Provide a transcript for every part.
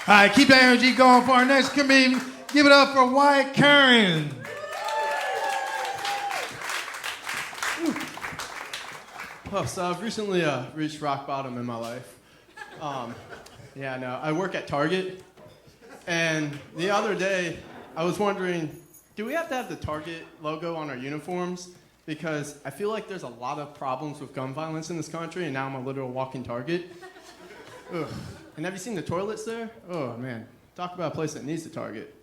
All right, keep that energy going for our next comedian. Give it up for Wyatt Curran. Oh, so I've recently reached rock bottom in my life. I work at Target, and the other day I was wondering, do we have to have the Target logo on our uniforms? Because I feel like there's a lot of problems with gun violence in this country, and now I'm a literal walking target. Ugh. And have you seen the toilets there? Oh man, talk about a place that needs a Target.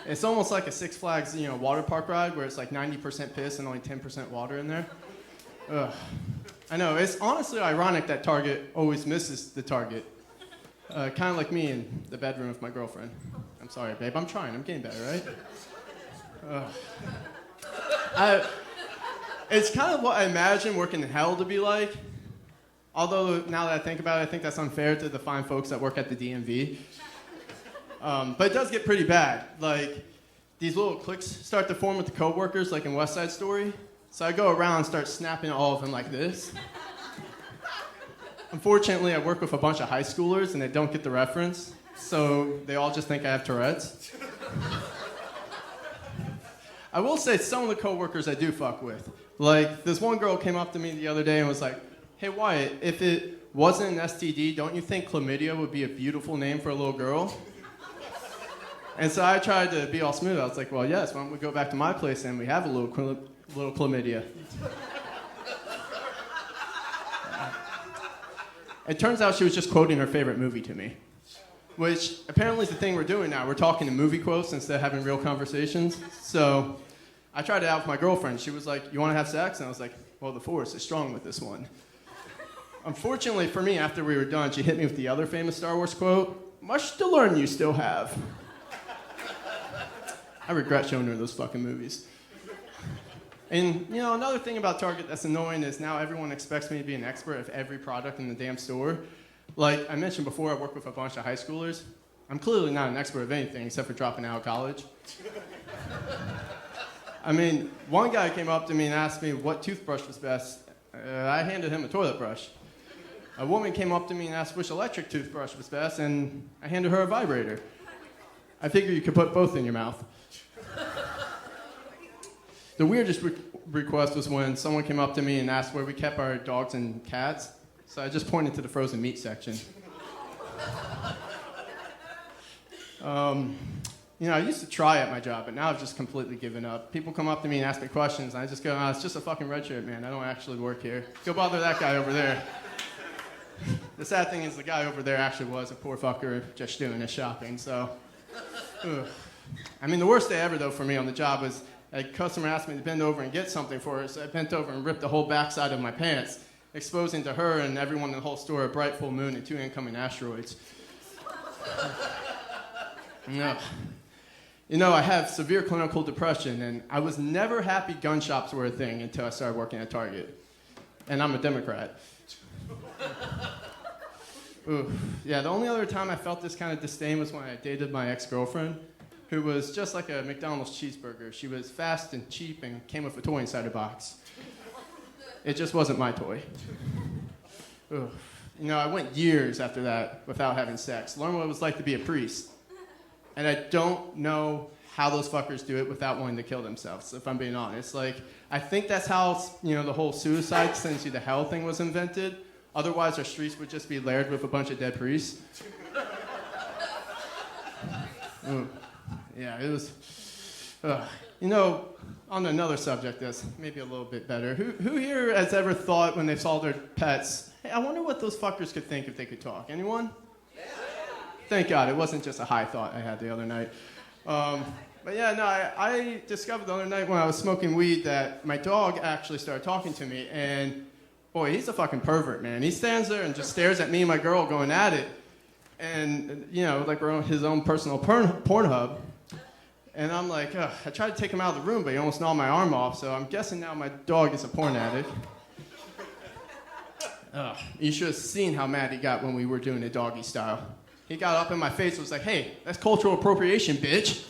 It's almost like a Six Flags, water park ride where it's like 90% piss and only 10% water in there. Ugh. I know, it's honestly ironic that Target always misses the target. Kind of like me in the bedroom with my girlfriend. I'm sorry, babe, I'm trying, I'm getting better, right? It's kind of what I imagine working in hell to be like. Although, now that I think about it, I think that's unfair to the fine folks that work at the DMV. But it does get pretty bad. Like, these little cliques start to form with the coworkers, like in West Side Story. So I go around and start snapping all of them like this. Unfortunately, I work with a bunch of high schoolers, and they don't get the reference. So they all just think I have Tourette's. I will say some of the coworkers I do fuck with. Like, this one girl came up to me the other day and was like, "Hey, Wyatt, if it wasn't an STD, don't you think chlamydia would be a beautiful name for a little girl?" And so I tried to be all smooth. I was like, "Well, yes, why don't we go back to my place and we have a little chlamydia." It turns out she was just quoting her favorite movie to me, which apparently is the thing we're doing now. We're talking in movie quotes instead of having real conversations. So I tried it out with my girlfriend. She was like, "You want to have sex?" And I was like, "Well, the force is strong with this one." Unfortunately for me, after we were done, she hit me with the other famous Star Wars quote, "Much to learn you still have." I regret showing her those fucking movies. And, another thing about Target that's annoying is now everyone expects me to be an expert of every product in the damn store. Like I mentioned before, I work with a bunch of high schoolers. I'm clearly not an expert of anything except for dropping out of college. I mean, one guy came up to me and asked me what toothbrush was best. I handed him a toilet brush. A woman came up to me and asked which electric toothbrush was best, and I handed her a vibrator. I figure you could put both in your mouth. The weirdest request was when someone came up to me and asked where we kept our dogs and cats, so I just pointed to the frozen meat section. I used to try at my job, but now I've just completely given up. People come up to me and ask me questions, and I just go, "Oh, it's just a fucking red shirt, man. I don't actually work here. Go bother that guy over there." The sad thing is the guy over there actually was a poor fucker just doing his shopping, so. Ugh. I mean, the worst day ever, though, for me on the job was a customer asked me to bend over and get something for her, so I bent over and ripped the whole backside of my pants, exposing to her and everyone in the whole store a bright full moon and 2 incoming asteroids. No. I have severe clinical depression, and I was never happy gun shops were a thing until I started working at Target. And I'm a Democrat. Ooh. Yeah, the only other time I felt this kind of disdain was when I dated my ex-girlfriend, who was just like a McDonald's cheeseburger. She was fast and cheap and came with a toy inside her box. It just wasn't my toy. Ooh. I went years after that without having sex. Learned what it was like to be a priest. And I don't know how those fuckers do it without wanting to kill themselves, if I'm being honest. Like, I think that's how, the whole suicide sends you to hell thing was invented. Otherwise, our streets would just be layered with a bunch of dead priests. Ooh. Yeah, it was... on another subject that's maybe a little bit better, who here has ever thought when they saw their pets, "Hey, I wonder what those fuckers could think if they could talk"? Anyone? Yeah. Thank God, it wasn't just a high thought I had the other night. But yeah, no, I discovered the other night when I was smoking weed that my dog actually started talking to me, and boy, he's a fucking pervert, man. He stands there and just stares at me and my girl going at it, and, like we're on his own personal Pornhub. And I'm like, ugh. I tried to take him out of the room, but he almost gnawed my arm off, so I'm guessing now my dog is a porn addict. Ugh. You should have seen how mad he got when we were doing it doggy style. He got up in my face and was like, "Hey, that's cultural appropriation, bitch."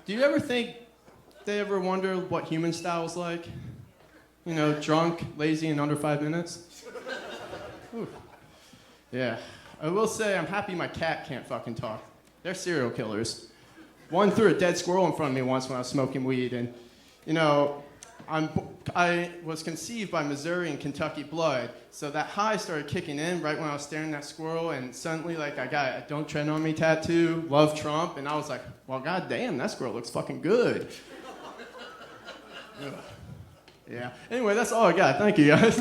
Do you ever think they ever wonder what human style is like? Drunk, lazy, and under 5 minutes? Ooh. Yeah. I will say I'm happy my cat can't fucking talk. They're serial killers. One threw a dead squirrel in front of me once when I was smoking weed, and, you know, I was conceived by Missouri and Kentucky blood, so that high started kicking in right when I was staring at that squirrel, and suddenly, like, I got a "Don't Tread on Me" tattoo, love Trump, and I was like, well, goddamn, that squirrel looks fucking good. Yeah. Anyway, that's all I got. Thank you, guys.